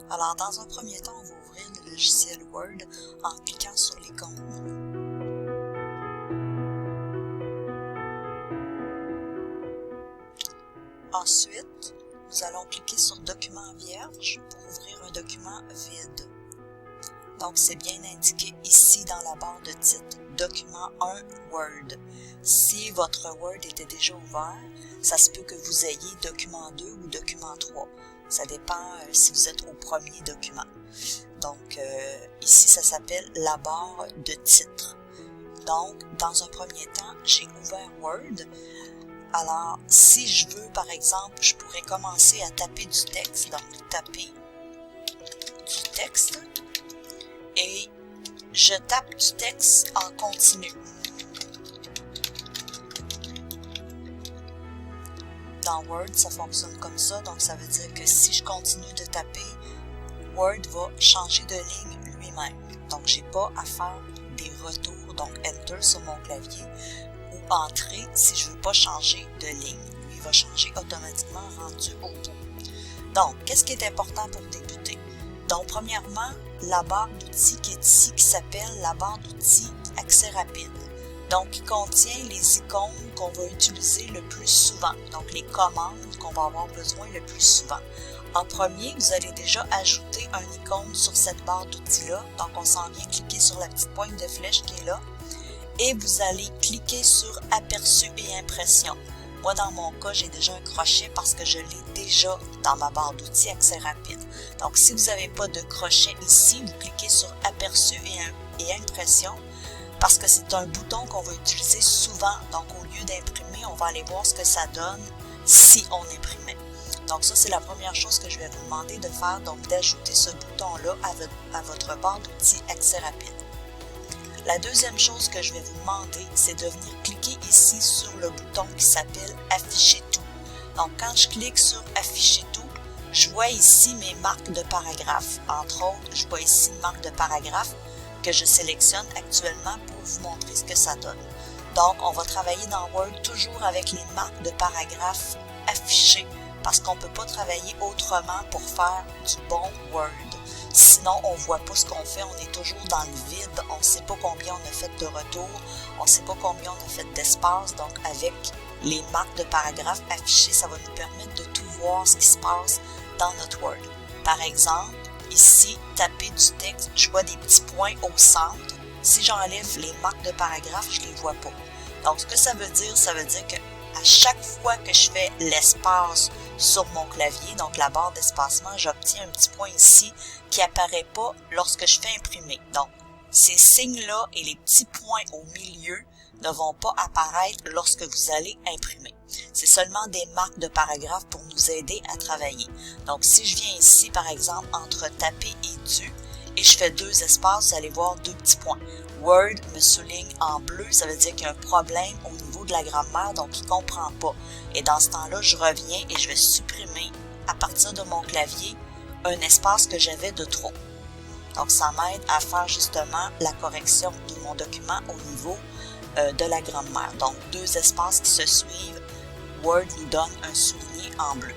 Alors, dans un premier temps, on va ouvrir le logiciel Word en cliquant sur l'icône. Ensuite, nous allons cliquer sur Document vierge pour ouvrir un document vide. Donc, c'est bien indiqué ici dans la barre de titre Document 1 Word. Si votre Word était déjà ouvert, ça se peut que vous ayez Document 2 ou Document 3. Ça dépend si vous êtes au premier document. Donc, ici, ça s'appelle la barre de titre. Donc, dans un premier temps, j'ai ouvert Word. Alors, si je veux, par exemple, je pourrais commencer à taper du texte. Donc, taper du texte. Et je tape du texte en continu. Dans Word, ça fonctionne comme ça. Donc, ça veut dire que si je continue de taper, Word va changer de ligne lui-même. Donc, j'ai pas à faire des retours, donc Enter sur mon clavier, ou Entrée si je veux pas changer de ligne. Lui, il va changer automatiquement rendu au bout. Donc, qu'est-ce qui est important pour débuter? Donc, premièrement, la barre d'outils qui est ici, qui s'appelle la barre d'outils Accès rapide. Donc, qui contient les icônes qu'on va utiliser le plus souvent. Donc, les commandes qu'on va avoir besoin le plus souvent. En premier, vous allez déjà ajouter un icône sur cette barre d'outils-là. Donc, on s'en vient cliquer sur la petite pointe de flèche qui est là. Et vous allez cliquer sur Aperçu et Impression. Moi, dans mon cas, j'ai déjà un crochet parce que je l'ai déjà dans ma barre d'outils Accès rapide. Donc, si vous n'avez pas de crochet ici, vous cliquez sur Aperçu et Impression parce que c'est un bouton qu'on va utiliser souvent. Donc, au lieu d'imprimer, on va aller voir ce que ça donne si on imprimait. Donc, ça, c'est la première chose que je vais vous demander de faire, donc d'ajouter ce bouton-là à votre barre d'outils Accès rapide. La deuxième chose que je vais vous demander, c'est de venir cliquer ici sur le bouton qui s'appelle Afficher tout. Donc, quand je clique sur Afficher tout, je vois ici mes marques de paragraphe. Entre autres, je vois ici une marque de paragraphe que je sélectionne actuellement pour vous montrer ce que ça donne. Donc, on va travailler dans Word toujours avec les marques de paragraphe affichées parce qu'on ne peut pas travailler autrement pour faire du bon Word. Sinon, on ne voit pas ce qu'on fait, on est toujours dans le vide, on ne sait pas combien on a fait de retours, on ne sait pas combien on a fait d'espace. Donc, avec les marques de paragraphe affichées, ça va nous permettre de tout voir ce qui se passe dans notre Word. Par exemple, ici, taper du texte, je vois des petits points au centre. Si j'enlève les marques de paragraphe, je ne les vois pas. Donc, ce que ça veut dire que à chaque fois que je fais l'espace sur mon clavier, donc la barre d'espacement, j'obtiens un petit point ici qui apparaît pas lorsque je fais imprimer. Donc, ces signes-là et les petits points au milieu ne vont pas apparaître lorsque vous allez imprimer. C'est seulement des marques de paragraphe pour nous aider à travailler. Donc, si je viens ici, par exemple, entre taper et du, et je fais deux espaces, vous allez voir deux petits points. Word me souligne en bleu, ça veut dire qu'il y a un problème au niveau de la grammaire, donc il ne comprend pas. Et dans ce temps-là, je reviens et je vais supprimer à partir de mon clavier un espace que j'avais de trop. Donc, ça m'aide à faire justement la correction de mon document au niveau de la grammaire. Donc, deux espaces qui se suivent, Word nous donne un souligné en bleu.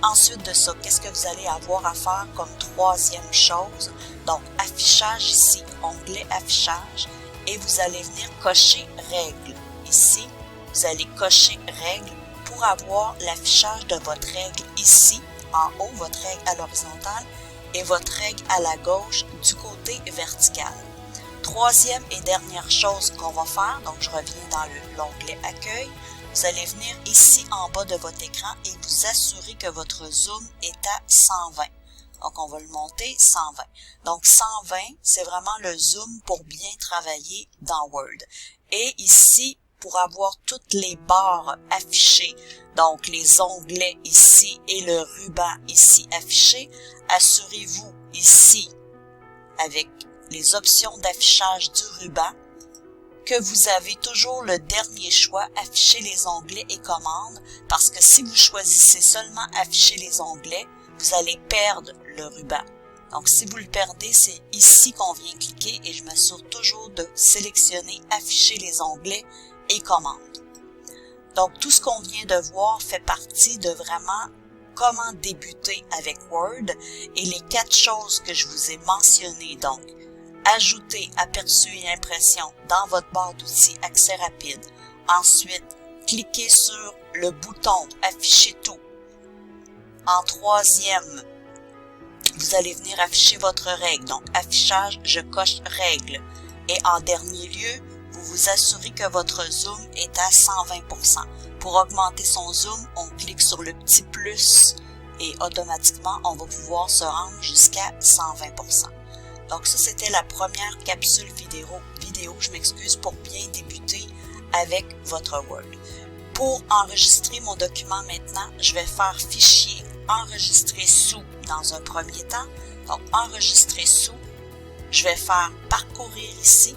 Ensuite de ça, qu'est-ce que vous allez avoir à faire comme troisième chose? Donc, affichage ici, onglet affichage, et vous allez venir cocher règles. Ici, vous allez cocher règles pour avoir l'affichage de votre règle ici, en haut, votre règle à l'horizontale, et votre règle à la gauche du côté vertical. Troisième et dernière chose qu'on va faire, donc je reviens dans l'onglet accueil, vous allez venir ici en bas de votre écran et vous assurer que votre zoom est à 120. Donc, on va le monter 120. Donc, 120, c'est vraiment le zoom pour bien travailler dans Word. Et ici, pour avoir toutes les barres affichées, donc les onglets ici et le ruban ici affiché, assurez-vous ici, avec les options d'affichage du ruban, que vous avez toujours le dernier choix, afficher les onglets et commandes, parce que si vous choisissez seulement afficher les onglets, vous allez perdre le ruban. Donc, si vous le perdez, c'est ici qu'on vient cliquer et je m'assure toujours de sélectionner afficher les onglets et commandes. Donc, tout ce qu'on vient de voir fait partie de vraiment comment débuter avec Word et les 4 choses que je vous ai mentionnées. Donc, ajouter aperçu et impression dans votre barre d'outils accès rapide. Ensuite, cliquez sur le bouton afficher tout. En troisième, vous allez venir afficher votre règle. Donc, affichage, je coche règle. Et en dernier lieu, vous vous assurez que votre zoom est à 120%. Pour augmenter son zoom, on clique sur le petit plus et automatiquement, on va pouvoir se rendre jusqu'à 120%. Donc ça, c'était la première capsule vidéo, je m'excuse, pour bien débuter avec votre Word. Pour enregistrer mon document maintenant, je vais faire fichier enregistrer sous dans un premier temps. Donc enregistrer sous, je vais faire parcourir ici.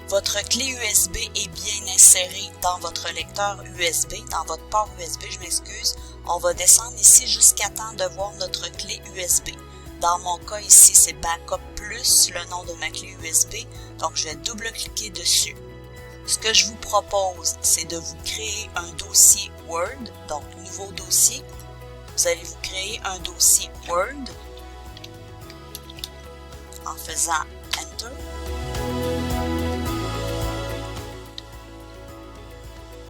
Votre clé USB est bien insérée dans votre lecteur USB, dans votre port USB, je m'excuse. On va descendre ici jusqu'à temps de voir notre clé USB. Dans mon cas ici, c'est Backup Plus, le nom de ma clé USB. Donc, je vais double-cliquer dessus. Ce que je vous propose, c'est de vous créer un dossier Word. Donc, nouveau dossier. Vous allez vous créer un dossier Word en faisant Enter.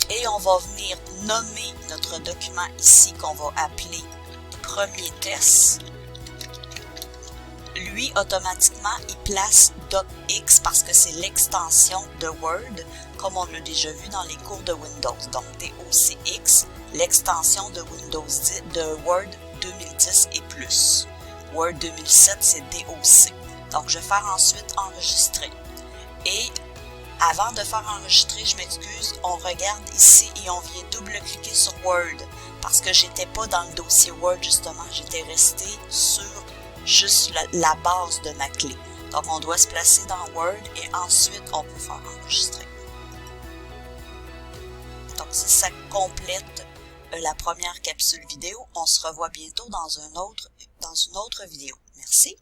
Et on va venir nommer notre document ici qu'on va appeler premier test. Lui, automatiquement, il place DocX parce que c'est l'extension de Word, comme on l'a déjà vu dans les cours de Windows. Donc, DocX, l'extension de Windows 10, de Word 2010 et plus. Word 2007, c'est DOC. Donc, je vais faire ensuite enregistrer. Et avant de faire enregistrer, je m'excuse, on regarde ici et on vient double-cliquer sur Word parce que j'étais pas dans le dossier Word justement, j'étais resté sur juste la base de ma clé. Donc on doit se placer dans Word et ensuite on peut faire enregistrer. Donc ça complète la première capsule vidéo. On se revoit bientôt dans une autre vidéo. Merci.